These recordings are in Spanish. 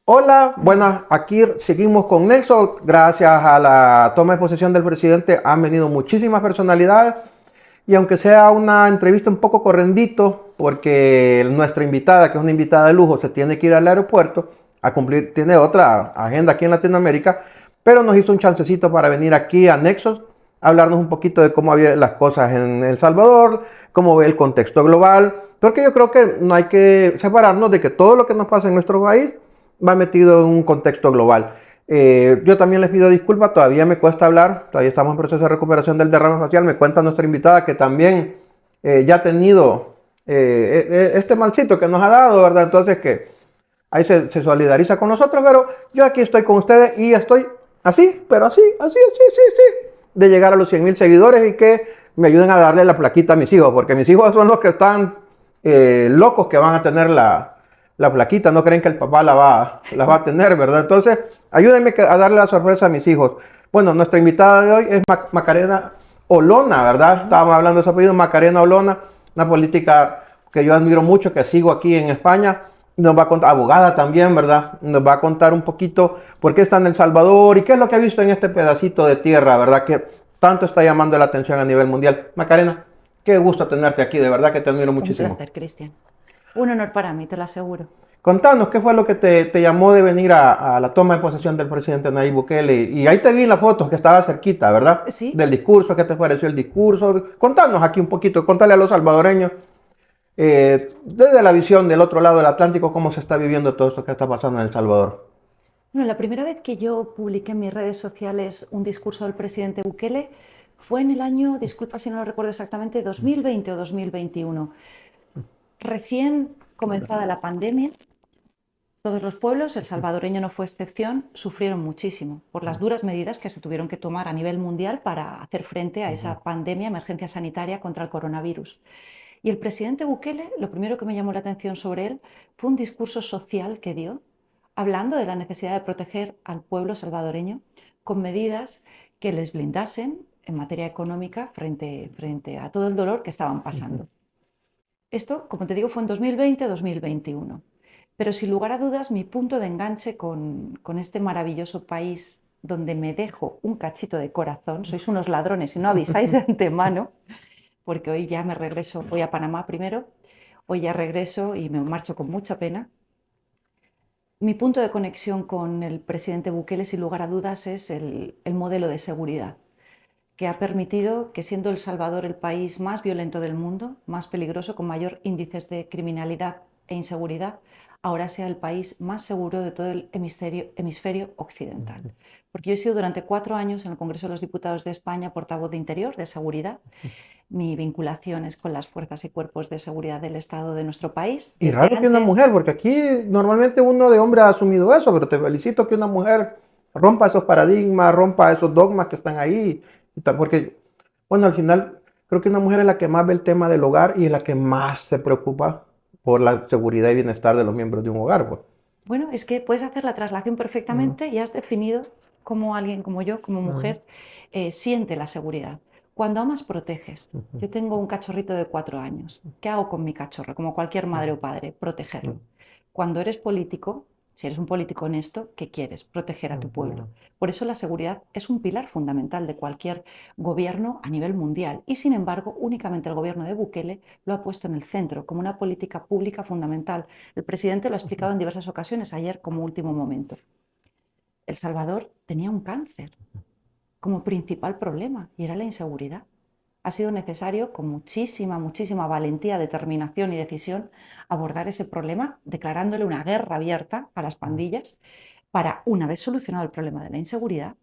Hola, bueno, aquí seguimos con Nexo. Gracias a la toma de posesión del presidente han venido muchísimas personalidades y aunque sea una entrevista un poco correndito, porque nuestra invitada, que es una invitada de lujo, se tiene que ir al aeropuerto a cumplir, tiene otra agenda aquí en Latinoamérica, pero nos hizo un chancecito para venir aquí a Nexos a hablarnos un poquito de cómo había las cosas en El Salvador, cómo ve el contexto global, porque yo creo que no hay que separarnos de que todo lo que nos pasa en nuestro país va metido en un contexto global. Yo también les pido disculpas, todavía me cuesta hablar, todavía estamos en proceso de recuperación del derrame facial. Me cuenta nuestra invitada que también ya ha tenido este malcito que nos ha dado, ¿verdad? Entonces que ahí se solidariza con nosotros, pero yo aquí estoy con ustedes y estoy así, pero así, de llegar a los 100,000 seguidores y que me ayuden a darle la plaquita a mis hijos, porque mis hijos son los que están locos que van a tener la plaquita, no creen que el papá la va a tener, ¿verdad? Entonces, ayúdenme a darle la sorpresa a mis hijos. Bueno, nuestra invitada de hoy es Macarena Olona, ¿verdad? Estábamos hablando de su apellido, Macarena Olona, una política que yo admiro mucho, que sigo aquí en España. Nos va a contar, abogada también, ¿verdad? Nos va a contar un poquito por qué está en El Salvador y qué es lo que ha visto en este pedacito de tierra, ¿verdad? Que tanto está llamando la atención a nivel mundial. Macarena, qué gusto tenerte aquí, de verdad que te admiro Un muchísimo. placer, Cristian. Un honor para mí, te lo aseguro. Contanos, ¿qué fue lo que te llamó de venir a la toma de posesión del presidente Nayib Bukele? Y ahí te vi en las fotos que estaba cerquita, ¿verdad? Sí, Del discurso, ¿qué te pareció el discurso? Contanos aquí un poquito, contale a los salvadoreños, desde la visión del otro lado del Atlántico, cómo se está viviendo todo esto que está pasando en El Salvador. bueno, la primera vez que yo publiqué en mis redes sociales un discurso del presidente Bukele fue en el año, disculpa si no lo recuerdo exactamente, 2020 o 2021. Recién comenzada la pandemia, todos los pueblos, el salvadoreño no fue excepción, sufrieron muchísimo por las duras medidas que se tuvieron que tomar a nivel mundial para hacer frente a esa pandemia, emergencia sanitaria contra el coronavirus. Y el presidente Bukele, lo primero que me llamó la atención sobre él fue un discurso social que dio, hablando de la necesidad de proteger al pueblo salvadoreño con medidas que les blindasen en materia económica frente a todo el dolor que estaban pasando. Esto, como te digo, fue en 2020-2021. Pero sin lugar a dudas, mi punto de enganche con este maravilloso país donde me dejo un cachito de corazón, sois unos ladrones y no avisáis de antemano, porque hoy ya me regreso, voy a Panamá primero, hoy ya regreso y me marcho con mucha pena. Mi punto de conexión con el presidente Bukele, sin lugar a dudas, es el modelo de seguridad, que ha permitido que, siendo El Salvador el país más violento del mundo, más peligroso, con mayor índices de criminalidad e inseguridad, ahora sea el país más seguro de todo el hemisferio occidental. Porque yo he sido durante 4 años en el Congreso de los Diputados de España portavoz de Interior, de Seguridad. Mi vinculación es con las fuerzas y cuerpos de seguridad del Estado de nuestro país. Y Desde raro que una antes, mujer, porque aquí normalmente uno de hombre ha asumido eso, pero te felicito que una mujer rompa esos paradigmas, rompa esos dogmas que están ahí. Porque, bueno, al final creo que una mujer es la que más ve el tema del hogar y es la que más se preocupa por la seguridad y bienestar de los miembros de un hogar, pues. bueno, es que puedes hacer la traslación Ujú, perfectamente y has definido cómo alguien como yo, como ujú, mujer, siente la seguridad. Cuando amas, proteges. ujú, Yo tengo un cachorrito de 4 años. ¿Qué hago con mi cachorro? Como cualquier madre o padre, protegerlo. Cuando eres político, si eres un político honesto, ¿qué quieres? Proteger a tu pueblo. ujú, Por eso la seguridad es un pilar fundamental de cualquier gobierno a nivel mundial y, sin embargo, únicamente el gobierno de Bukele lo ha puesto en el centro como una política pública fundamental. El presidente lo ha explicado en diversas ocasiones, ayer como último momento. El Salvador tenía un cáncer como principal problema y era la inseguridad. Ha sido necesario, con muchísima valentía, determinación y decisión, abordar ese problema, declarándole una guerra abierta a las pandillas para, una vez solucionado el problema de la inseguridad,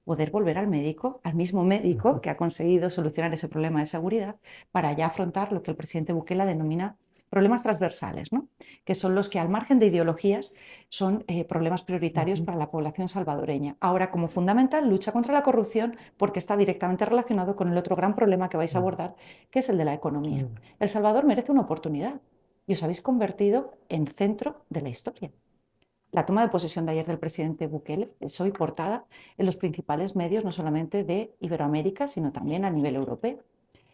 poder volver al médico, al mismo médico que ha conseguido solucionar ese problema de seguridad, para ya afrontar lo que el presidente Bukele denomina problemas transversales, ¿no? Que son los que, al margen de ideologías, son problemas prioritarios ujú, para la población salvadoreña. Ahora, como fundamental, lucha contra la corrupción, porque está directamente relacionado con el otro gran problema que vais a abordar, que es el de la economía. ujú. El Salvador merece una oportunidad y os habéis convertido en centro de la historia. La toma de posesión de ayer del presidente Bukele es hoy portada en los principales medios, no solamente de Iberoamérica, sino también a nivel europeo.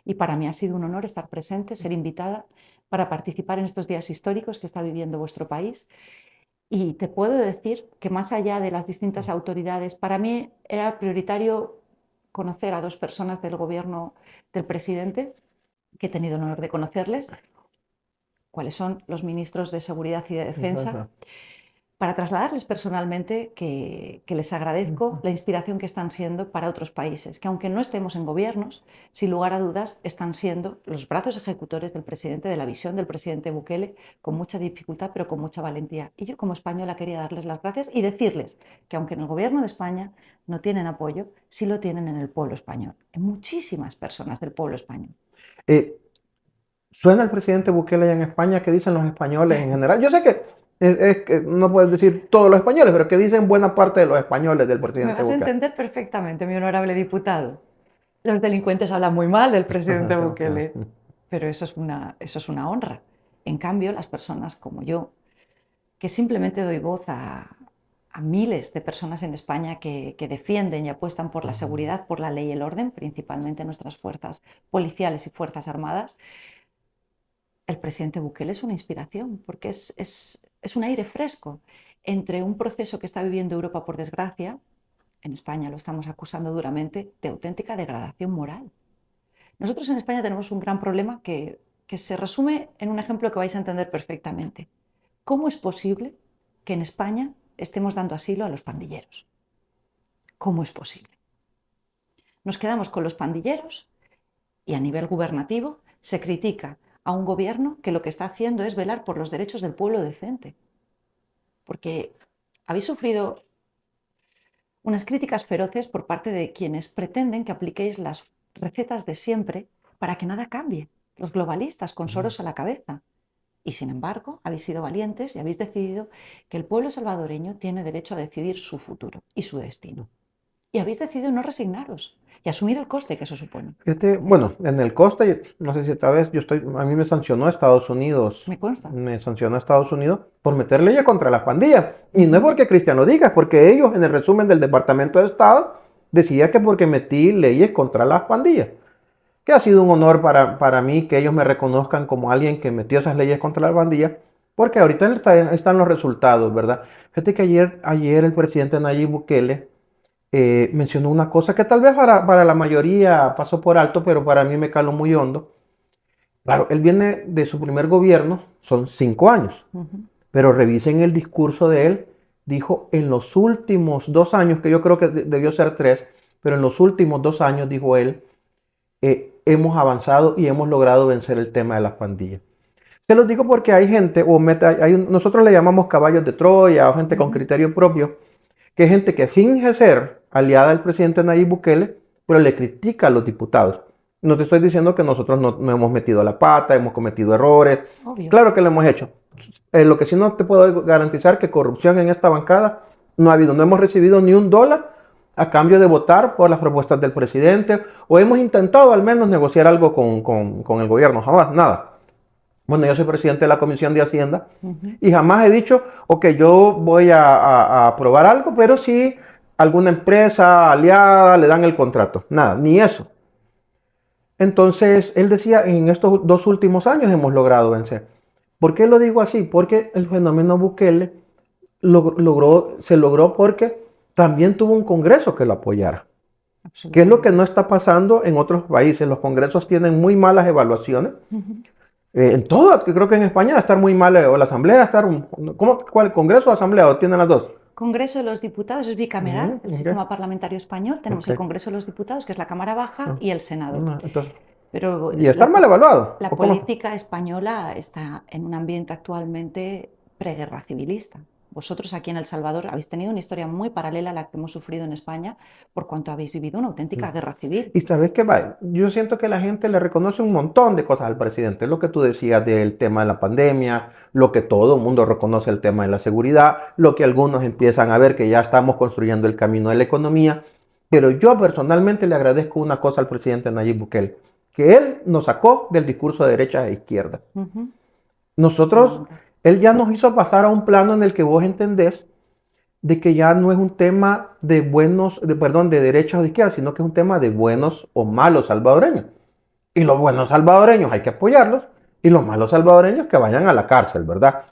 Y para mí ha sido un honor estar presente, ser invitada para participar en estos días históricos que está viviendo vuestro país Y te puedo decir que más allá de las distintas autoridades, para mí era prioritario conocer a dos personas del gobierno del presidente, que he tenido el honor de conocerles, cuáles son los ministros de Seguridad y de Defensa, para trasladarles personalmente que les agradezco la inspiración que están siendo para otros países, que aunque no estemos en gobiernos, sin lugar a dudas están siendo los brazos ejecutores del presidente, de la visión del presidente Bukele, con mucha dificultad pero con mucha valentía. Y yo como española quería darles las gracias y decirles que aunque en el gobierno de España no tienen apoyo, sí lo tienen en el pueblo español, en muchísimas personas del pueblo español. ¿Suena el presidente Bukele allá en España? ¿Qué dicen los españoles en general? Yo sé que que no puedes decir todos los españoles, pero ¿qué dicen buena parte de los españoles del Me presidente vas a Bukele? entender perfectamente, mi honorable diputado. Los delincuentes hablan muy mal del presidente Bukele, pero eso es una honra. En cambio, las personas como yo, que simplemente doy voz a miles de personas en España que defienden y apuestan por la seguridad, por la ley y el orden, principalmente nuestras fuerzas policiales y fuerzas armadas, el presidente Bukele es una inspiración, porque es un aire fresco entre un proceso que está viviendo Europa, por desgracia. En España lo estamos acusando duramente de auténtica degradación moral. Nosotros en España tenemos un gran problema que se resume en un ejemplo que vais a entender perfectamente. ¿Cómo es posible que en España estemos dando asilo a los pandilleros? ¿Cómo es posible? Nos quedamos con los pandilleros y a nivel gubernativo se critica a un gobierno que lo que está haciendo es velar por los derechos del pueblo decente. Porque habéis sufrido unas críticas feroces por parte de quienes pretenden que apliquéis las recetas de siempre para que nada cambie, los globalistas con Soros a la cabeza. Y sin embargo, habéis sido valientes y habéis decidido que el pueblo salvadoreño tiene derecho a decidir su futuro y su destino. Y habéis decidido no resignaros y asumir el coste que eso supone. Bueno, en el coste, no sé si esta vez a mí me sancionó Estados Unidos. Me consta. Me sancionó Estados Unidos por meter leyes contra las pandillas. Y no es porque Cristian lo diga, es porque ellos en el resumen del Departamento de Estado decía que porque metí leyes contra las pandillas. Que ha sido un honor para mí que ellos me reconozcan como alguien que metió esas leyes contra las pandillas, porque ahorita están los resultados, ¿verdad? Fíjate que ayer el presidente Nayib Bukele mencionó una cosa que tal vez para la mayoría pasó por alto, pero para mí me caló muy hondo. Claro, él viene de su primer gobierno, son 5 años, pero revisen el discurso de él, dijo en los últimos 2 años, que yo creo que debió ser 3, pero en los últimos 2 años, dijo él, hemos avanzado y hemos logrado vencer el tema de las pandillas. Se los digo porque hay gente, nosotros le llamamos caballos de Troya o gente con criterio propio, que es gente que finge ser aliada del presidente Nayib Bukele, pero le critica a los diputados. No te estoy diciendo que nosotros no hemos metido la pata, hemos cometido errores. Obvio. Claro que lo hemos hecho. Lo que sí no te puedo garantizar que corrupción en esta bancada no ha habido. No hemos recibido ni $1 a cambio de votar por las propuestas del presidente, o hemos intentado al menos negociar algo con el gobierno. Jamás, nada. Bueno, yo soy presidente de la Comisión de Hacienda y jamás he dicho, ok, yo voy a aprobar algo, pero si alguna empresa aliada le dan el contrato. Nada, ni eso. Entonces, él decía, en estos 2 últimos años hemos logrado vencer. ¿Por qué lo digo así? Porque el fenómeno Bukele se logró porque también tuvo un congreso que lo apoyara. ¿Qué es lo que no está pasando en otros países? Los congresos tienen muy malas evaluaciones. En todo, creo que en España va a estar muy mal, o la asamblea va a estar, ¿cuál? ¿Congreso o asamblea? ¿O tienen las dos? Congreso de los Diputados es bicameral, el sistema parlamentario español. Tenemos el Congreso de los Diputados, que es la Cámara Baja, y el Senado. Pero ¿y estar mal evaluado? La política española está en un ambiente actualmente preguerra civilista. Vosotros aquí en El Salvador habéis tenido una historia muy paralela a la que hemos sufrido en España, por cuanto habéis vivido una auténtica guerra civil. Y sabes qué, yo siento que la gente le reconoce un montón de cosas al presidente. Lo que tú decías del tema de la pandemia, lo que todo el mundo reconoce el tema de la seguridad, lo que algunos empiezan a ver que ya estamos construyendo el camino de la economía. Pero yo personalmente le agradezco una cosa al presidente Nayib Bukele, que él nos sacó del discurso de derecha e izquierda. Nosotros... Él ya nos hizo pasar a un plano en el que vos entendés de que ya no es un tema de derechas o de izquierda, sino que es un tema de buenos o malos salvadoreños. Y los buenos salvadoreños hay que apoyarlos, y los malos salvadoreños que vayan a la cárcel, ¿verdad?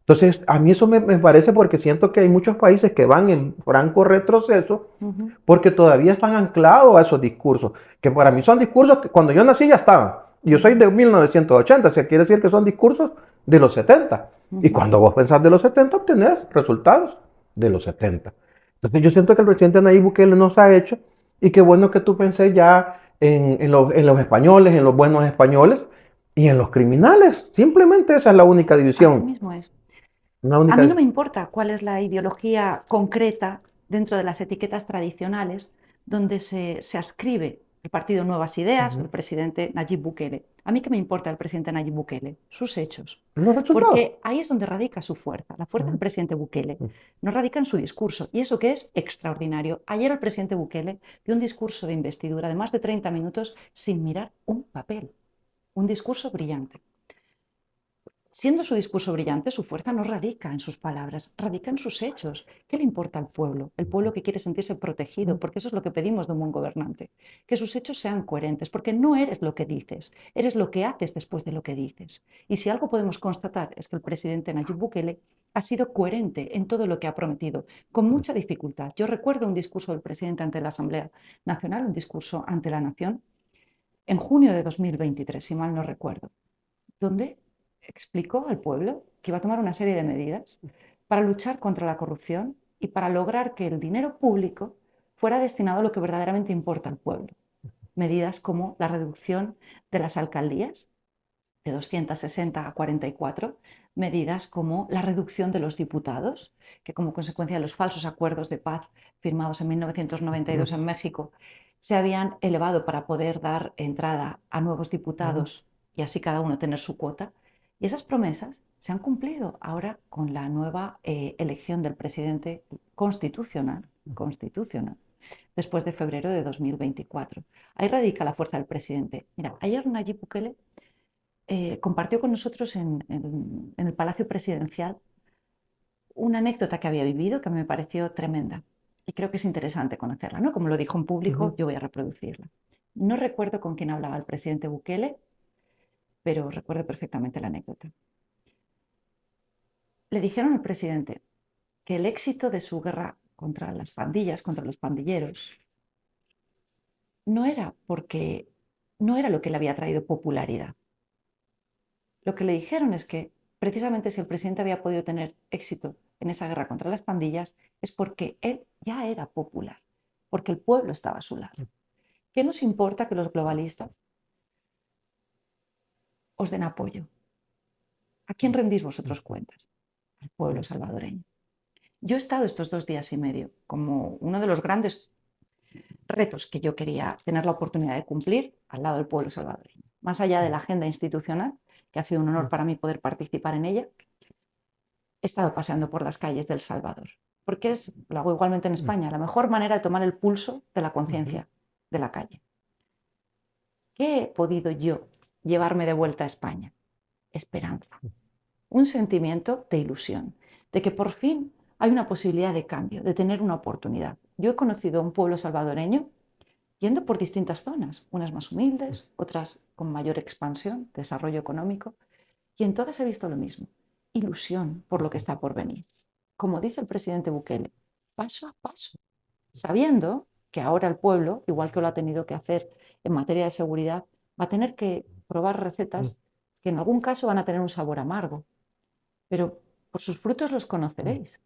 Entonces, a mí eso me parece porque siento que hay muchos países que van en franco retroceso Ujú. porque todavía están anclados a esos discursos, que para mí son discursos que cuando yo nací ya estaban. Yo soy Ujú. de 1980, o sea, quiere decir que son discursos de los 70. Y Ujú. cuando vos pensás de los 70, obtenés resultados de los 70. Entonces yo siento que el presidente Nayib Bukele nos ha hecho, y qué bueno que tú pensés ya en los españoles, en los buenos españoles y en los criminales. Simplemente esa es la única Así división. mismo es. Una A única mí no me división. importa cuál es la ideología concreta dentro de las etiquetas tradicionales donde se ascribe el partido Nuevas Ideas o el Ujú. presidente Nayib Bukele. A mí qué me importa el presidente Nayib Bukele, sus hechos, Los resultados. porque ahí es donde radica su fuerza. La fuerza del Ujú. presidente Bukele no radica en su discurso, y eso que es extraordinario. Ayer el presidente Bukele dio un discurso de investidura de más de 30 minutos sin mirar un papel, un discurso brillante. Siendo su discurso brillante, su fuerza no radica en sus palabras, radica en sus hechos. ¿Qué le importa al pueblo? El pueblo que quiere sentirse protegido, porque eso es lo que pedimos de un buen gobernante. Que sus hechos sean coherentes, porque no eres lo que dices, eres lo que haces después de lo que dices. Y si algo podemos constatar es que el presidente Nayib Bukele ha sido coherente en todo lo que ha prometido, con mucha dificultad. Yo recuerdo un discurso del presidente ante la Asamblea Nacional, un discurso ante la nación, en junio de 2023, si mal no recuerdo, donde explicó al pueblo que iba a tomar una serie de medidas para luchar contra la corrupción y para lograr que el dinero público fuera destinado a lo que verdaderamente importa al pueblo. Medidas como la reducción de las alcaldías de 260 a 44, medidas como la reducción de los diputados, que como consecuencia de los falsos acuerdos de paz firmados en 1992 en México, se habían elevado para poder dar entrada a nuevos diputados y así cada uno tener su cuota. Y esas promesas se han cumplido ahora con la nueva elección del presidente constitucional, después de febrero de 2024. Ahí radica la fuerza del presidente. Mira, ayer Nayib Bukele compartió con nosotros en el Palacio Presidencial una anécdota que había vivido que me pareció tremenda y creo que es interesante conocerla, ¿no? Como lo dijo en público, Ujú. yo voy a reproducirla. No recuerdo con quién hablaba el presidente Bukele, pero recuerdo perfectamente la anécdota. Le dijeron al presidente que el éxito de su guerra contra las pandillas, contra los pandilleros, no era porque no era lo que le había traído popularidad. Lo que le dijeron es que precisamente si el presidente había podido tener éxito en esa guerra contra las pandillas es porque él ya era popular, porque el pueblo estaba a su lado. ¿Qué nos importa que los globalistas os den apoyo? ¿A quién rendís vosotros cuentas? Al pueblo salvadoreño. Yo he estado estos 2 días y medio como uno de los grandes retos que yo quería tener la oportunidad de cumplir al lado del pueblo salvadoreño. Más allá de la agenda institucional, que ha sido un honor para mí poder participar en ella, he estado paseando por las calles de El Salvador, porque lo hago igualmente en España, la mejor manera de tomar el pulso de la conciencia de la calle. ¿Qué he podido yo llevarme de vuelta a España? Esperanza, un sentimiento de ilusión, de que por fin hay una posibilidad de cambio, de tener una oportunidad. Yo he conocido a un pueblo salvadoreño yendo por distintas zonas, unas más humildes, otras con mayor expansión, desarrollo económico, y en todas he visto lo mismo, ilusión por lo que está por venir. Como dice el presidente Bukele, paso a paso, sabiendo que ahora el pueblo, igual que lo ha tenido que hacer en materia de seguridad, va a tener que probar recetas que en algún caso van a tener un sabor amargo, pero por sus frutos los conoceréis.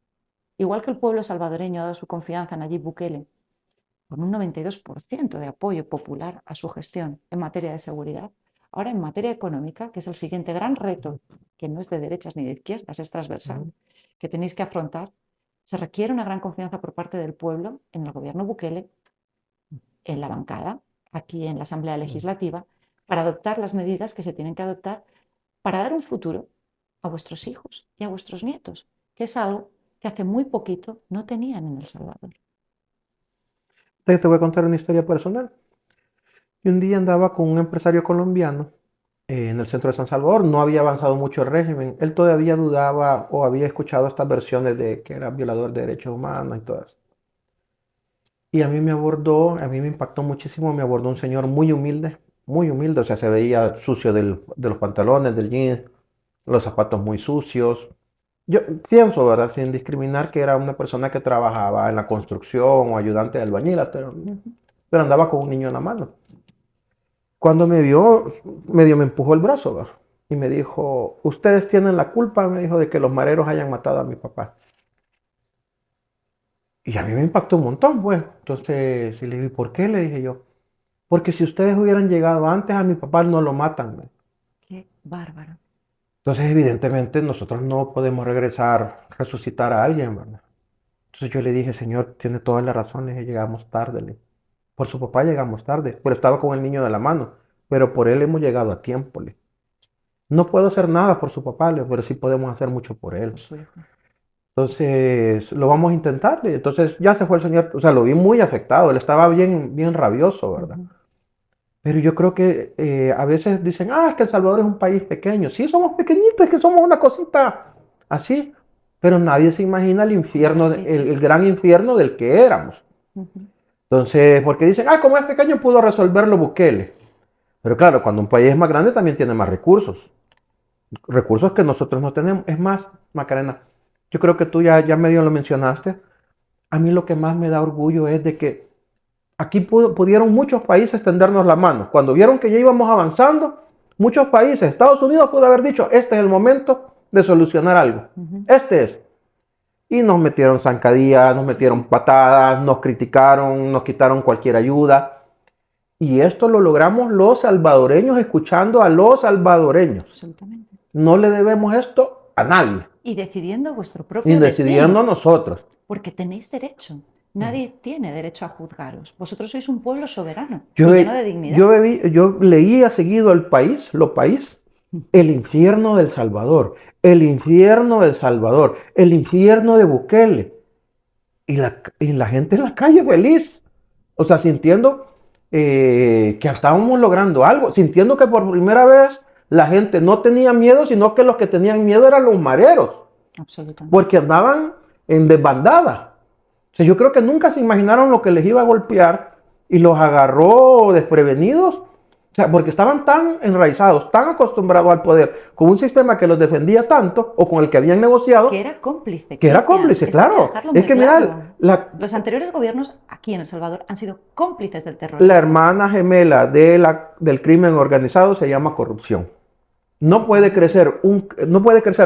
Igual que el pueblo salvadoreño ha dado su confianza a Nayib Bukele, con un 92% de apoyo popular a su gestión en materia de seguridad. Ahora, en materia económica, que es el siguiente gran reto, que no es de derechas ni de izquierdas, es transversal, que tenéis que afrontar, se requiere una gran confianza por parte del pueblo en el gobierno Bukele, en la bancada, aquí en la Asamblea Legislativa, para adoptar las medidas que se tienen que adoptar para dar un futuro a vuestros hijos y a vuestros nietos, que es algo que hace muy poquito no tenían en El Salvador. Te voy a contar una historia personal. Y un día andaba con un empresario colombiano en el centro de San Salvador. No había avanzado mucho el régimen. Él todavía dudaba o había escuchado estas versiones de que era violador de derechos humanos y todas. Y a mí me abordó, a mí me impactó muchísimo, me abordó un señor muy humilde, o sea, se veía sucio de los pantalones, del jeans, los zapatos muy sucios. Yo pienso, ¿verdad? Sin discriminar que era una persona que trabajaba en la construcción o ayudante de albañil, pero andaba con un niño en la mano. Cuando me vio, medio me empujó el brazo, ¿verdad? Y me dijo, ustedes tienen la culpa, me dijo, de que los mareros hayan matado a mi papá. Y a mí me impactó un montón, pues. Entonces, y le dije, ¿por qué? Le dije yo. Porque si ustedes hubieran llegado antes, a mi papá no lo matan, ¿ve? Qué bárbaro. Entonces, evidentemente, nosotros no podemos regresar, resucitar a alguien, ¿verdad? Entonces yo le dije, Señor, tiene todas las razones, llegamos tarde. Por su papá llegamos tarde, pero estaba con el niño de la mano, pero por él hemos llegado a tiempo. No puedo hacer nada por su papá, pero sí podemos hacer mucho por él. Por su hijo. Entonces, lo vamos a intentar. Entonces, ya se fue el señor, o sea, lo vi muy afectado, él estaba bien, bien rabioso, ¿verdad? Pero yo creo que a veces dicen, es que El Salvador es un país pequeño. Sí, somos pequeñitos, es que somos una cosita así, pero nadie se imagina el infierno, el gran infierno del que éramos. Entonces, porque dicen, como es pequeño pudo resolverlo Bukele. Pero claro, cuando un país es más grande también tiene más recursos. Recursos que nosotros no tenemos. Es más, Macarena, yo creo que tú ya medio lo mencionaste. A mí lo que más me da orgullo es de que aquí pudieron muchos países tendernos la mano. Cuando vieron que ya íbamos avanzando, muchos países, Estados Unidos pudo haber dicho, este es el momento de solucionar algo. Este es. Y nos metieron zancadillas, nos metieron patadas, nos criticaron, nos quitaron cualquier ayuda. Y esto lo logramos los salvadoreños escuchando a los salvadoreños. Absolutamente. No le debemos esto a nadie. Y decidiendo vuestro propio Y decidiendo destino. nosotros. Porque tenéis derecho. Nadie tiene derecho a juzgaros. Vosotros sois un pueblo soberano y Yo, lleno de dignidad. yo leía seguido El País, Lo País, el infierno del Salvador, el infierno del Salvador, el infierno de Bukele. Y la gente en la calle feliz. O sea, sintiendo que estábamos logrando algo, sintiendo que por primera vez la gente no tenía miedo, sino que los que tenían miedo eran los mareros. Absolutamente. Porque andaban en desbandada. O sea, yo creo que nunca se imaginaron lo que les iba a golpear y los agarró desprevenidos. O sea, porque estaban tan enraizados, tan acostumbrados al poder, con un sistema que los defendía tanto, o con el que habían negociado. Que era cómplice. Que era cómplice, claro. Es que claro. Mira, los anteriores gobiernos aquí en El Salvador han sido cómplices del terror. La hermana gemela del crimen organizado se llama corrupción. No puede crecer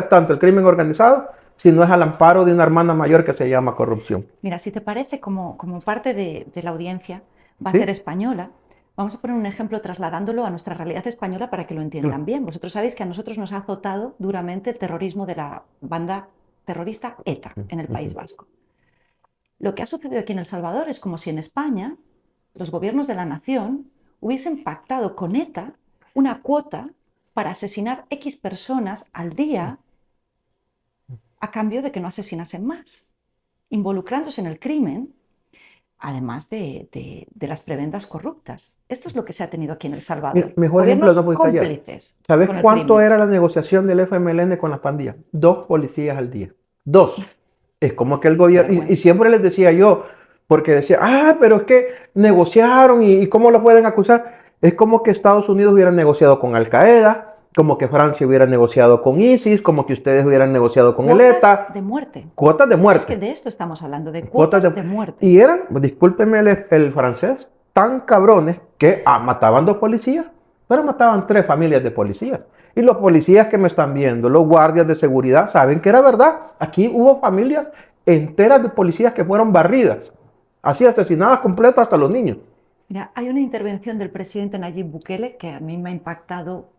tanto el crimen organizado si no es al amparo de una hermana mayor que se llama corrupción. Mira, si te parece, como parte de la audiencia va a ¿Sí? ser española, vamos a poner un ejemplo trasladándolo a nuestra realidad española para que lo entiendan bien. Vosotros sabéis que a nosotros nos ha azotado duramente el terrorismo de la banda terrorista ETA en el País Vasco. Lo que ha sucedido aquí en El Salvador es como si en España los gobiernos de la nación hubiesen pactado con ETA una cuota para asesinar X personas al día a cambio de que no asesinasen más, involucrándose en el crimen, además de las prebendas corruptas. Esto es lo que se ha tenido aquí en El Salvador. Mejor ejemplo no puede estallar. Cómplices. ¿Sabes cuánto era la negociación del FMLN con las pandillas? 2 policías al día. 2. Es como que el gobierno, y siempre les decía yo, porque decía, pero es que negociaron y ¿cómo lo pueden acusar? Es como que Estados Unidos hubiera negociado con Al Qaeda, como que Francia hubiera negociado con ISIS, como que ustedes hubieran negociado con el ETA. Cuotas de muerte. Cuotas de muerte. Es que de esto estamos hablando, de cuotas de muerte. Y eran, discúlpenme el francés, tan cabrones que mataban 2 policías, pero mataban 3 familias de policías. Y los policías que me están viendo, los guardias de seguridad, saben que era verdad. Aquí hubo familias enteras de policías que fueron barridas, así asesinadas completas hasta los niños. Mira, hay una intervención del presidente Nayib Bukele que a mí me ha impactado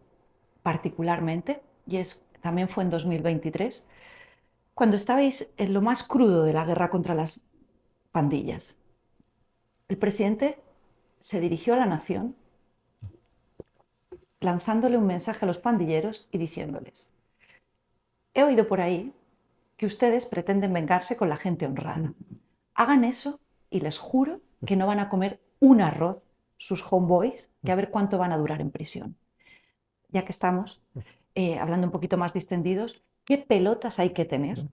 particularmente, y también fue en 2023, cuando estabais en lo más crudo de la guerra contra las pandillas. El presidente se dirigió a la nación lanzándole un mensaje a los pandilleros y diciéndoles: he oído por ahí que ustedes pretenden vengarse con la gente honrada. Hagan eso y les juro que no van a comer un arroz sus homeboys, que a ver cuánto van a durar en prisión. Ya que estamos hablando un poquito más distendidos, ¿qué pelotas hay que tener?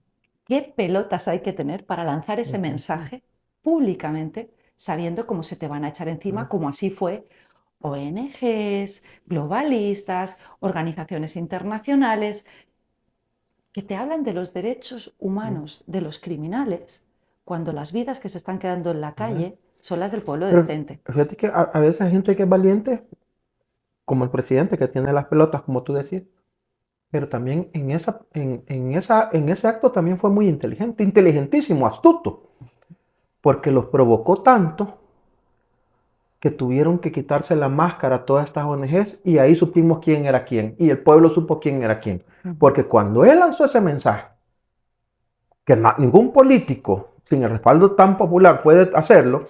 ¿Qué pelotas hay que tener para lanzar ese mensaje públicamente, sabiendo cómo se te van a echar encima, como así fue ONGs, globalistas, organizaciones internacionales? que te hablan de los derechos humanos de los criminales cuando las vidas que se están quedando en la calle son las del pueblo Pero decente. fíjate que a veces hay gente que es valiente, como el presidente que tiene las pelotas, como tú decías, pero también en ese acto también fue muy inteligente, inteligentísimo, astuto, porque los provocó tanto que tuvieron que quitarse la máscara a todas estas ONGs y ahí supimos quién era quién y el pueblo supo quién era quién. Porque cuando él lanzó ese mensaje, que ningún político sin el respaldo tan popular puede hacerlo,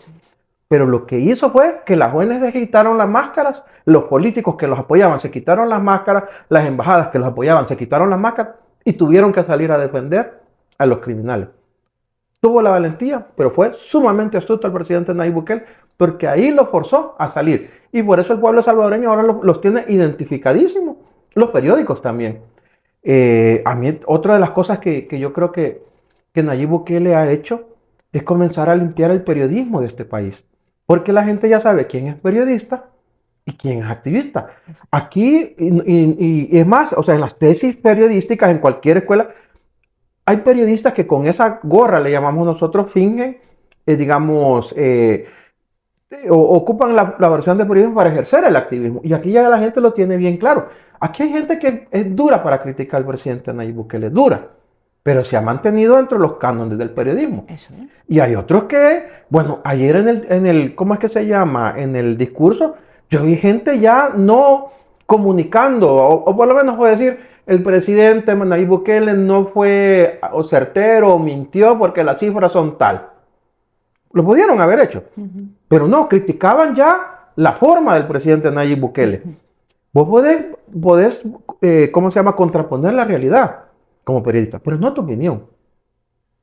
pero lo que hizo fue que las ONG se quitaron las máscaras, los políticos que los apoyaban se quitaron las máscaras, las embajadas que los apoyaban se quitaron las máscaras y tuvieron que salir a defender a los criminales. Tuvo la valentía, pero fue sumamente astuto el presidente Nayib Bukele, porque ahí lo forzó a salir. Y por eso el pueblo salvadoreño ahora los tiene identificadísimos, los periódicos también. A mí, otra de las cosas que yo creo que Nayib Bukele ha hecho es comenzar a limpiar el periodismo de este país. Porque la gente ya sabe quién es periodista y quién es activista. Aquí, y es más, o sea, en las tesis periodísticas, en cualquier escuela, hay periodistas que con esa gorra, le llamamos nosotros, fingen, digamos, ocupan la versión de periodismo para ejercer el activismo. Y aquí ya la gente lo tiene bien claro. Aquí hay gente que es dura para criticar al presidente Nayib Bukele, dura, pero se ha mantenido dentro de los cánones del periodismo. Eso es. Y hay otros que, bueno, ayer ¿cómo es que se llama? En el discurso, yo vi gente ya no comunicando, o por lo menos puedo decir, el presidente Nayib Bukele no fue certero o mintió porque las cifras son tal. Lo pudieron haber hecho, pero no, criticaban ya la forma del presidente Nayib Bukele. Vos podés ¿cómo se llama? Contraponer la realidad como periodista, pero no tu opinión.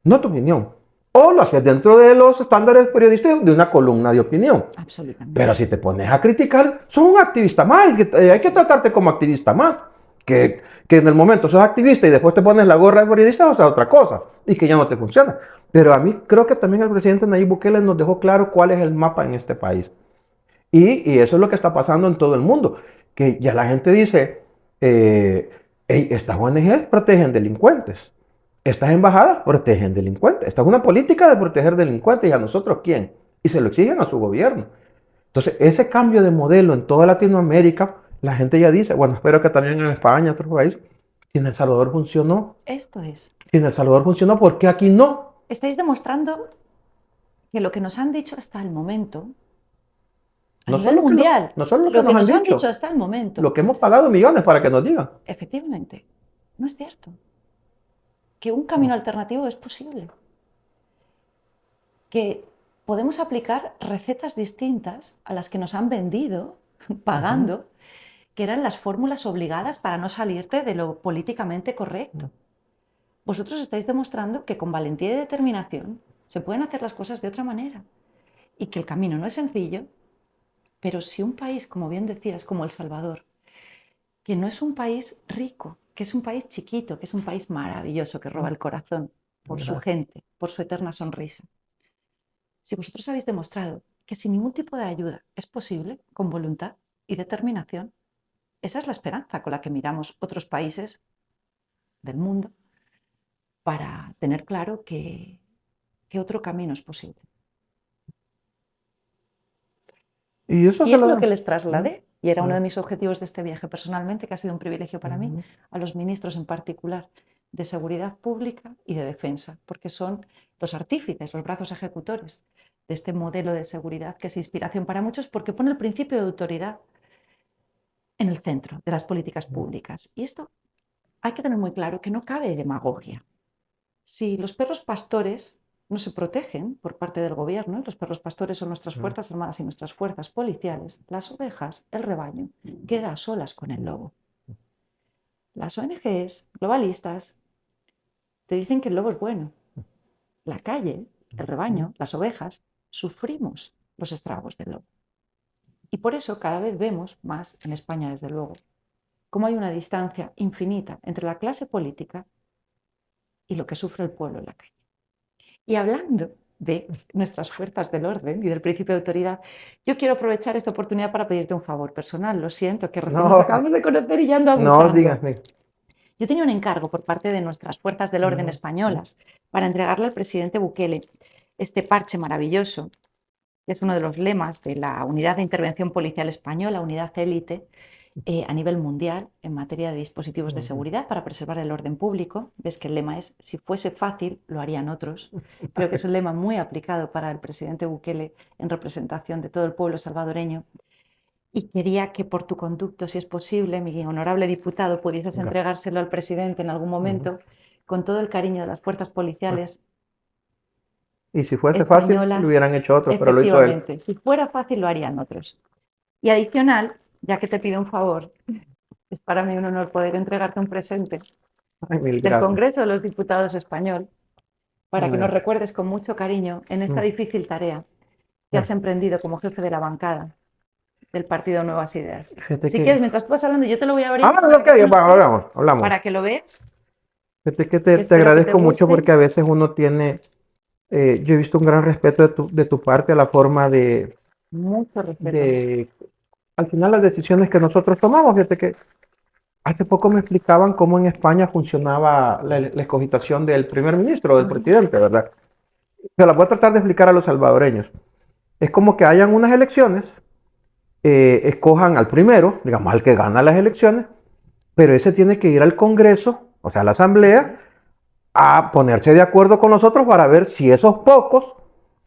No tu opinión. O lo haces dentro de los estándares periodísticos de una columna de opinión. Absolutamente. Pero si te pones a criticar, sos un activista más. Hay que tratarte como activista más. Que en el momento sos activista y después te pones la gorra de periodista, o sea, otra cosa. Y que ya no te funciona. Pero a mí creo que también el presidente Nayib Bukele nos dejó claro cuál es el mapa en este país. Y eso es lo que está pasando en todo el mundo. Que ya la gente dice, hey, estas ONGs protegen delincuentes. Estas embajadas protegen delincuentes. Esta es una política de proteger delincuentes. ¿Y a nosotros quién? Y se lo exigen a su gobierno. Entonces, ese cambio de modelo en toda Latinoamérica, la gente ya dice, bueno, espero que también en España, otros países, si en El Salvador funcionó, Esto es. si en El Salvador funcionó, ¿por qué aquí no? Estáis demostrando que lo que nos han dicho hasta el momento, a No nivel solo mundial, no solo lo que nos han dicho, dicho hasta el momento, lo que hemos pagado millones para que nos digan. efectivamente, no es cierto. Que un camino alternativo es posible. Que podemos aplicar recetas distintas a las que nos han vendido, pagando, que eran las fórmulas obligadas para no salirte de lo políticamente correcto. Vosotros estáis demostrando que con valentía y determinación se pueden hacer las cosas de otra manera y que el camino no es sencillo, pero si un país, como bien decías, como El Salvador, que no es un país rico, que es un país chiquito, que es un país maravilloso, que roba el corazón por su gente, por su eterna sonrisa. Si vosotros habéis demostrado que sin ningún tipo de ayuda es posible, con voluntad y determinación, esa es la esperanza con la que miramos otros países del mundo para tener claro que otro camino es posible. Y eso Y es lo que les trasladé, y era uno de Ah. mis objetivos de este viaje personalmente, que ha sido un privilegio para mí, a los ministros en particular de seguridad pública y de defensa, porque son los artífices, los brazos ejecutores de este modelo de seguridad que es inspiración para muchos porque pone el principio de autoridad en el centro de las políticas públicas. Y esto hay que tener muy claro que no cabe demagogia. Si los perros pastores no se protegen por parte del gobierno, los perros pastores son nuestras fuerzas armadas y nuestras fuerzas policiales, las ovejas, el rebaño, queda a solas con el lobo. Las ONGs globalistas te dicen que el lobo es bueno. La calle, el rebaño, las ovejas, sufrimos los estragos del lobo. Y por eso cada vez vemos más, en España desde luego, cómo hay una distancia infinita entre la clase política y lo que sufre el pueblo en la calle. Y hablando de nuestras fuerzas del orden y del principio de autoridad, yo quiero aprovechar esta oportunidad para pedirte un favor personal. Lo siento, que recién nos acabamos de conocer y ya ando abusando. No, digas. Yo Yo tenía un encargo por parte de nuestras fuerzas del orden españolas para entregarle al presidente Bukele este parche maravilloso, que es uno de los lemas de la Unidad de Intervención Policial Española, Unidad Élite, a nivel mundial en materia de dispositivos de seguridad para preservar el orden público. Ves que el lema es: si fuese fácil, lo harían otros. Creo que es un lema muy aplicado para el presidente Bukele en representación de todo el pueblo salvadoreño. Y quería que por tu conducto, si es posible, mi honorable diputado, pudieses entregárselo al presidente en algún momento, con todo el cariño de las fuerzas policiales Y si fuese fácil, lo españolas. hubieran hecho otros, pero lo hizo él. Efectivamente, si fuera fácil, lo harían otros. Y adicional, ya que te pido un favor, es para mí un honor poder entregarte un presente Ay, mil del gracias. Congreso de los Diputados español, para que nos Bueno. recuerdes con mucho cariño en esta difícil tarea que has emprendido como jefe de la bancada del Partido Nuevas Ideas. Fíjate Si que... quieres, mientras tú vas hablando, yo te lo voy a abrir Ah, para ok, que tú no- hablamos, hablamos. para que lo veas. Fíjate que te Espero que te agradezco mucho guste. porque a veces uno tiene, yo he visto un gran respeto de tu parte a la forma Mucho respeto. al final las decisiones que nosotros tomamos. Fíjate que hace poco me explicaban cómo en España funcionaba la escogitación del primer ministro o del presidente, ¿verdad? Se la voy a tratar de explicar a los salvadoreños. Es como que hayan unas elecciones, escojan al primero, digamos, al que gana las elecciones, pero ese tiene que ir al Congreso, o sea, a la Asamblea, a ponerse de acuerdo con los otros para ver si esos pocos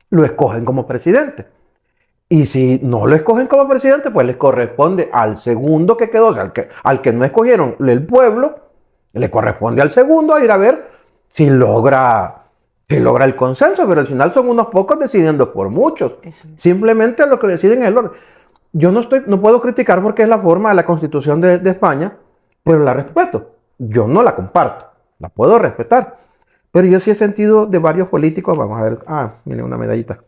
lo escogen como presidente. Y si no lo escogen como presidente, pues les corresponde al segundo que quedó, o sea, al que no escogieron el pueblo, le corresponde al segundo a ir a ver si logra el consenso, pero al final son unos pocos decidiendo por muchos. Eso es. Simplemente lo que deciden es el orden. Yo no puedo criticar porque es la forma de la Constitución de España, pero la respeto. Yo no la comparto, la puedo respetar. Pero yo sí he sentido de varios políticos, vamos a ver, miren una medallita.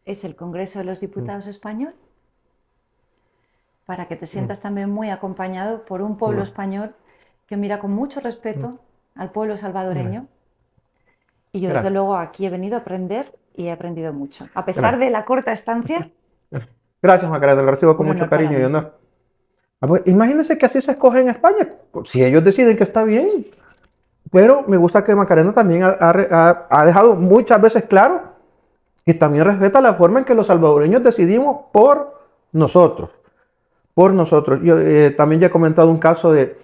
Es el Congreso de los Diputados español, para que te sientas también muy acompañado por un pueblo español que mira con mucho respeto al pueblo salvadoreño. Y yo, desde luego, aquí he venido a aprender y he aprendido mucho. A pesar de la corta estancia. Gracias, Macarena, lo recibo con Un mucho honor para cariño y mí. honor. Pues, imagínense que así se escoge en España, si ellos deciden que está bien. Pero me gusta que Macarena también ha dejado muchas veces claro que también respeta la forma en que los salvadoreños decidimos por nosotros. Por nosotros. Yo también ya he comentado un caso de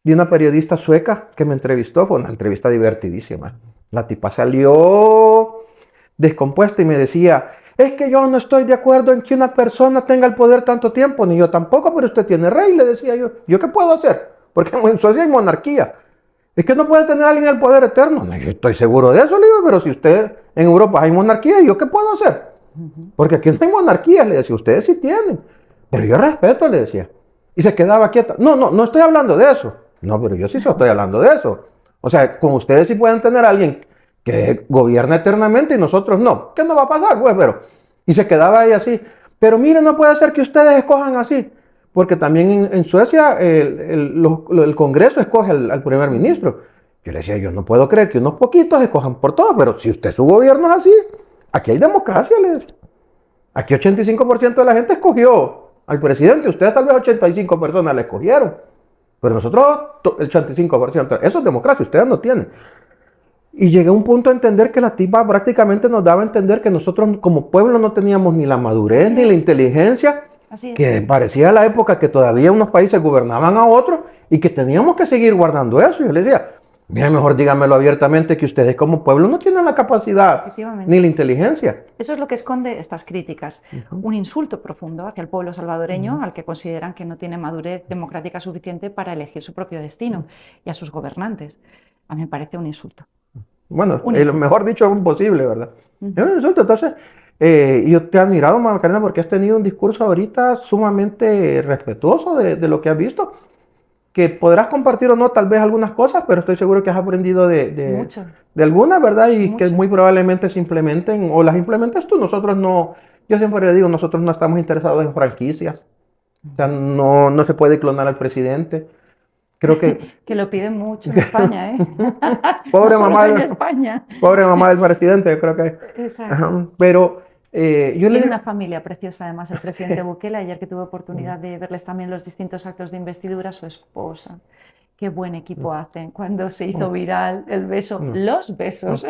una periodista sueca que me entrevistó. Fue una entrevista divertidísima. La tipa salió descompuesta y me decía: es que yo no estoy de acuerdo en que una persona tenga el poder tanto tiempo, ni yo tampoco, pero usted tiene rey, le decía yo. ¿Yo qué puedo hacer? Porque en Suecia hay monarquía. Es que no puede tener a alguien el poder eterno. No, yo estoy seguro de eso, le digo, pero si usted en Europa hay monarquía, ¿yo qué puedo hacer? Porque aquí no hay monarquía, le decía, ustedes sí tienen. Pero yo respeto, le decía. Y se quedaba quieta. No estoy hablando de eso. No, pero yo sí estoy hablando de eso. O sea, con ustedes sí pueden tener a alguien que gobierna eternamente y nosotros no. ¿Qué nos va a pasar, pues? Y se quedaba ahí así. Pero miren, no puede ser que ustedes escojan así. Porque también en Suecia el Congreso escoge al primer ministro. Yo le decía, yo no puedo creer que unos poquitos escojan por todo, pero si usted su gobierno es así, aquí hay democracia, le decía. Aquí 85% de la gente escogió al presidente, ustedes tal vez 85 personas le escogieron, pero nosotros el 85%, eso es democracia, ustedes no tienen. Y llegué a un punto a entender que la tipa prácticamente nos daba a entender que nosotros como pueblo no teníamos ni la madurez ni la inteligencia, que parecía la época que todavía unos países gobernaban a otros y que teníamos que seguir guardando eso. Yo le decía, mira, mejor dígamelo abiertamente que ustedes como pueblo no tienen la capacidad ni la inteligencia. Eso es lo que esconde estas críticas. Un insulto profundo hacia el pueblo salvadoreño, al que consideran que no tiene madurez democrática suficiente para elegir su propio destino, y a sus gobernantes. A mí me parece un insulto. Bueno, mejor dicho, es imposible, ¿verdad? Es un insulto. Entonces, yo te he admirado, Macarena, porque has tenido un discurso ahorita sumamente respetuoso de lo que has visto, que podrás compartir o no tal vez algunas cosas, pero estoy seguro que has aprendido de algunas, ¿verdad? Y que muy probablemente se implementen, o las implementes tú. Nosotros no, yo siempre le digo, nosotros no estamos interesados en franquicias. O sea, no se puede clonar al presidente. Creo que lo piden mucho en España, ¿eh? Pobre mamá, en España. Pobre mamá del presidente, yo creo que. Exacto. Pero tiene una familia preciosa, además, el presidente Bukele. Ayer que tuve oportunidad de verles también los distintos actos de investidura, su esposa Qué buen equipo hacen. Cuando se hizo viral el beso, No. los besos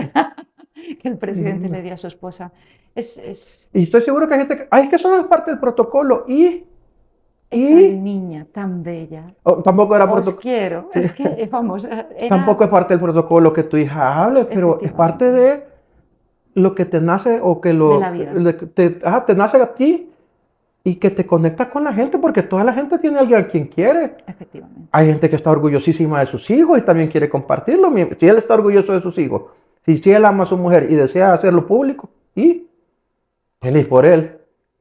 que el presidente Mm. le dio a su esposa. Es Y estoy seguro que hay gente que, ay, es que eso no es parte del protocolo. esa Y niña tan bella. tampoco era Os protocolo. quiero. Sí. Es que, vamos, Tampoco era es parte del protocolo que tu hija hable, pero es parte efectivamente de lo que te nace o que de la vida. te nace a ti y que te conecta con la gente, porque toda la gente tiene a alguien a quien quiere. Efectivamente. Hay gente que está orgullosísima de sus hijos y también quiere compartirlo. Si él está orgulloso de sus hijos, si él ama a su mujer y desea hacerlo público, y feliz por él,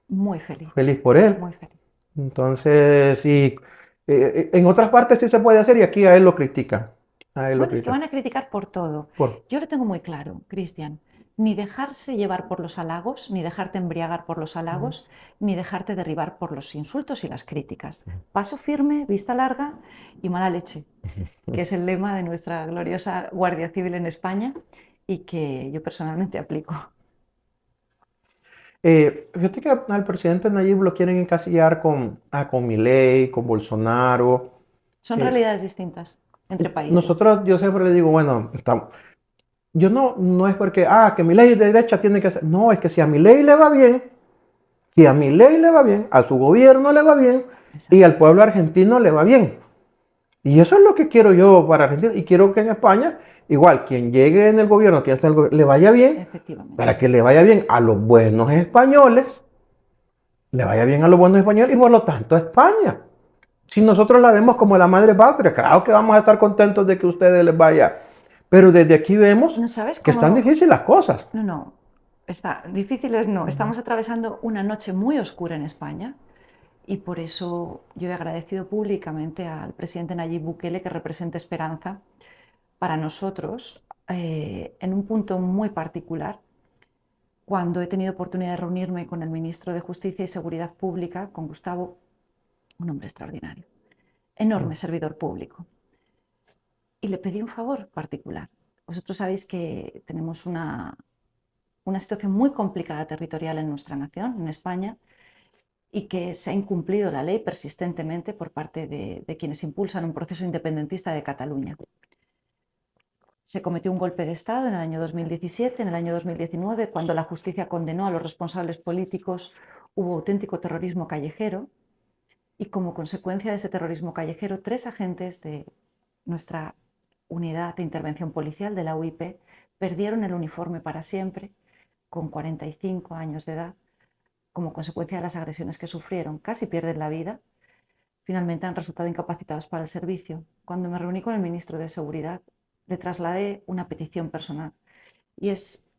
Muy feliz. feliz por él. Muy feliz. Entonces, y, en otras partes sí se puede hacer y aquí a él lo critican. A él lo Bueno, es que critican. van a criticar por todo. Por- Yo lo tengo muy claro, Cristian. Ni dejarse llevar por los halagos, ni dejarte embriagar por los halagos, ni dejarte derribar por los insultos y las críticas. Paso firme, vista larga y mala leche, que es el lema de nuestra gloriosa Guardia Civil en España y que yo personalmente aplico. Fíjate que al presidente Nayib lo quieren encasillar con Milei, con Bolsonaro. Son Eh, realidades distintas entre países. Nosotros, yo siempre le digo, bueno, yo no es porque, que Milei de derecha tiene que ser. No, es que si a Milei le va bien, si a Milei le va bien, a su gobierno le va bien y al pueblo argentino le va bien. Y eso es lo que quiero yo para Argentina. Y quiero que en España, igual, quien llegue en el gobierno, quien esté en el gobierno, le vaya bien, Efectivamente. para que le vaya bien a los buenos españoles, le vaya bien a los buenos españoles y por lo tanto a España. Si nosotros la vemos como la madre patria, claro que vamos a estar contentos de que a ustedes les vaya. Pero desde aquí vemos ¿No sabes que cómo? están difíciles las cosas. No, difíciles no. Estamos atravesando una noche muy oscura en España y por eso yo he agradecido públicamente al presidente Nayib Bukele que represente esperanza para nosotros en un punto muy particular, cuando he tenido oportunidad de reunirme con el ministro de Justicia y Seguridad Pública, con Gustavo, un hombre extraordinario, enorme servidor público. Y le pedí un favor particular. Vosotros sabéis que tenemos una situación muy complicada territorial en nuestra nación, en España, y que se ha incumplido la ley persistentemente por parte de quienes impulsan un proceso independentista de Cataluña. Se cometió un golpe de Estado en el año 2017, en el año 2019, cuando la justicia condenó a los responsables políticos, hubo auténtico terrorismo callejero y como consecuencia de ese terrorismo callejero, 3 agentes de nuestra unidad de intervención policial de la UIP perdieron el uniforme para siempre con 45 años de edad como consecuencia de las agresiones que sufrieron. Casi pierden la vida. Finalmente han resultado incapacitados para el servicio. Cuando me reuní con el ministro de Seguridad, le trasladé una petición personal y es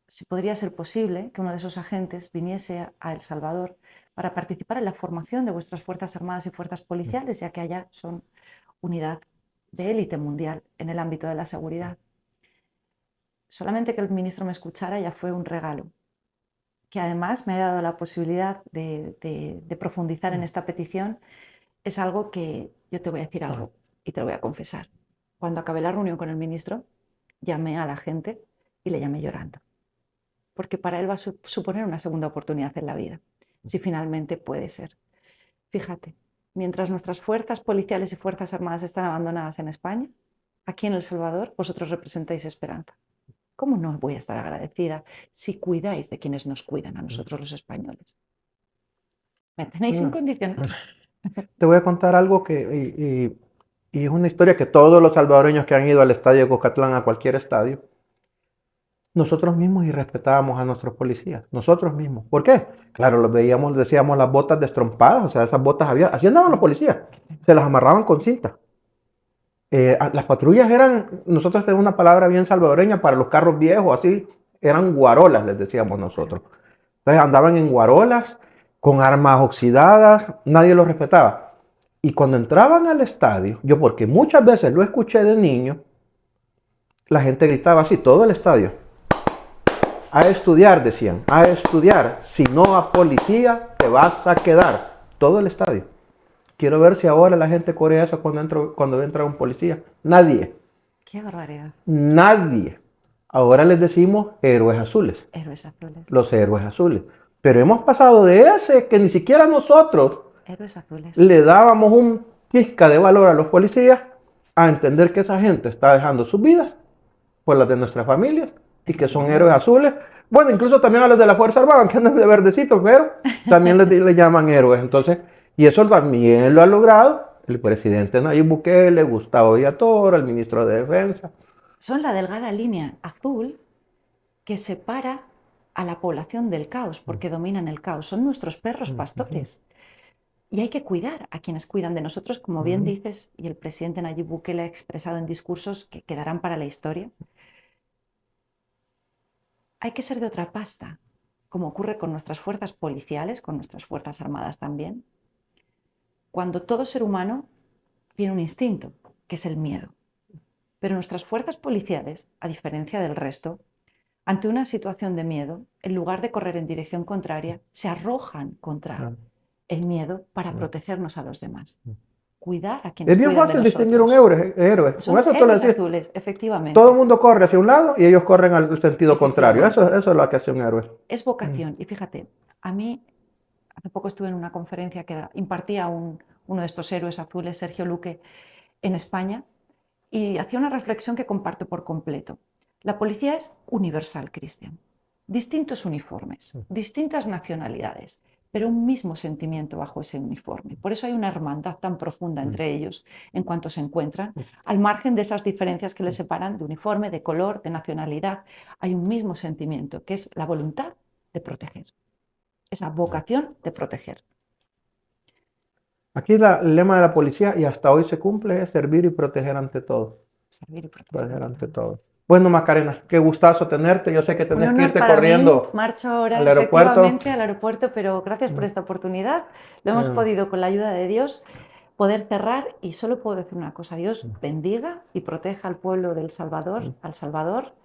si podría ser posible que uno de esos agentes viniese a El Salvador para participar en la formación de vuestras Fuerzas Armadas y Fuerzas Policiales, ya que allá son unidad de élite mundial en el ámbito de la seguridad. Solamente que el ministro me escuchara ya fue un regalo, que además me ha dado la posibilidad de profundizar en esta petición. Es algo que yo te voy a decir algo y te lo voy a confesar. Cuando acabé la reunión con el ministro, llamé a la gente y le llamé llorando, porque para él va a suponer una segunda oportunidad en la vida, si finalmente puede ser. Fíjate, mientras nuestras fuerzas policiales y fuerzas armadas están abandonadas en España, aquí en El Salvador vosotros representáis esperanza. ¿Cómo no voy a estar agradecida si cuidáis de quienes nos cuidan a nosotros los españoles? ¿Me tenéis incondicional? Te voy a contar algo y es una historia que todos los salvadoreños que han ido al estadio de Cocatlán, a cualquier estadio, nosotros mismos irrespetábamos a nuestros policías, nosotros mismos. ¿Por qué? Claro, los veíamos, decíamos las botas destrompadas, o sea, esas botas había, así andaban los policías, se las amarraban con cinta. Las patrullas eran, nosotros tenemos una palabra bien salvadoreña para los carros viejos, así, eran guarolas, les decíamos nosotros. Entonces andaban en guarolas, con armas oxidadas, nadie los respetaba. Y cuando entraban al estadio, yo porque muchas veces lo escuché de niño, la gente gritaba así, todo el estadio. A estudiar, decían, a estudiar, si no a policía te vas a quedar. Todo el estadio. Quiero ver si ahora la gente corea eso cuando entra un policía. Nadie. ¡Qué barbaridad! Nadie. Ahora les decimos héroes azules. Héroes azules. Los héroes azules. Pero hemos pasado de ese que ni siquiera nosotros Héroes azules. le dábamos un pizca de valor a los policías a entender que esa gente está dejando sus vidas por las de nuestras familias y que son héroes azules. Bueno, incluso también a los de la Fuerza Armada, que andan de verdecito, pero también les llaman héroes. Entonces, y eso también lo ha logrado el presidente Nayib Bukele, Gustavo Villatoro, el ministro de Defensa. Son la delgada línea azul que separa a la población del caos, porque dominan el caos. Son nuestros perros pastores. Y hay que cuidar a quienes cuidan de nosotros, como bien dices, y el presidente Nayib Bukele ha expresado en discursos que quedarán para la historia. Hay que ser de otra pasta, como ocurre con nuestras fuerzas policiales, con nuestras fuerzas armadas también, cuando todo ser humano tiene un instinto, que es el miedo. Pero nuestras fuerzas policiales, a diferencia del resto, ante una situación de miedo, en lugar de correr en dirección contraria, se arrojan contra el miedo para protegernos a los demás. Cuidar a quienes Es bien cuidan de fácil nosotros. distinguir un héroe. Son Con eso te lo héroes decía. azules, efectivamente. Todo el mundo corre hacia un lado y ellos corren al sentido contrario. Eso es lo que hace un héroe. Es vocación. Y fíjate, a mí, hace poco estuve en una conferencia que impartía uno de estos héroes azules, Sergio Luque, en España, y hacía una reflexión que comparto por completo. La policía es universal, Cristian. Distintos uniformes, distintas nacionalidades, pero un mismo sentimiento bajo ese uniforme. Por eso hay una hermandad tan profunda entre ellos en cuanto se encuentran, al margen de esas diferencias que les separan de uniforme, de color, de nacionalidad. Hay un mismo sentimiento, que es la voluntad de proteger, esa vocación de proteger. Aquí el lema de la policía, y hasta hoy se cumple, es servir y proteger ante todo. Servir y proteger. Proteger ante todo. Bueno, Macarena, qué gustazo tenerte. Yo sé que tenés que irte para corriendo mí, marcho ahora al aeropuerto. efectivamente al aeropuerto, pero gracias por esta oportunidad. Lo hemos podido, con la ayuda de Dios, poder cerrar, y solo puedo decir una cosa: Dios bendiga y proteja al pueblo del Salvador, al Salvador,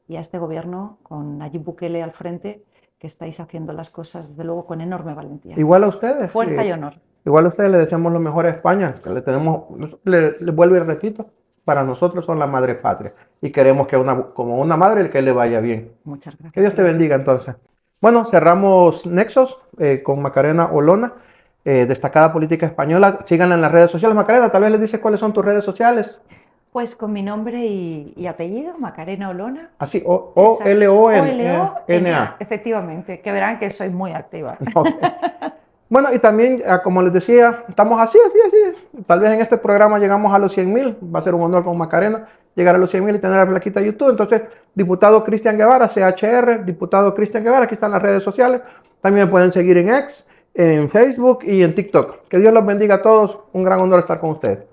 y a este gobierno con Nayib Bukele al frente, que estáis haciendo las cosas, desde luego, con enorme valentía. Igual a ustedes. Fuerza y honor. Igual a ustedes le deseamos lo mejor a España, que le vuelvo y repito, para nosotros son la madre patria y queremos que como una madre que le vaya bien. Muchas gracias. Que Dios te bendiga entonces. Bueno, cerramos Nexos con Macarena Olona, destacada política española. Síganla en las redes sociales. Macarena, tal vez les dices cuáles son tus redes sociales. Pues con mi nombre y apellido, Macarena Olona. Así, O-L-O-N-A. Efectivamente, que verán que soy muy activa. Okay. Bueno, y también, como les decía, estamos así. Tal vez en este programa llegamos a los 100,000. Va a ser un honor con Macarena llegar a los 100,000 y tener la plaquita de YouTube. Entonces, diputado Cristian Guevara, CHR, diputado Cristian Guevara, aquí están las redes sociales. También me pueden seguir en X, en Facebook y en TikTok. Que Dios los bendiga a todos. Un gran honor estar con ustedes.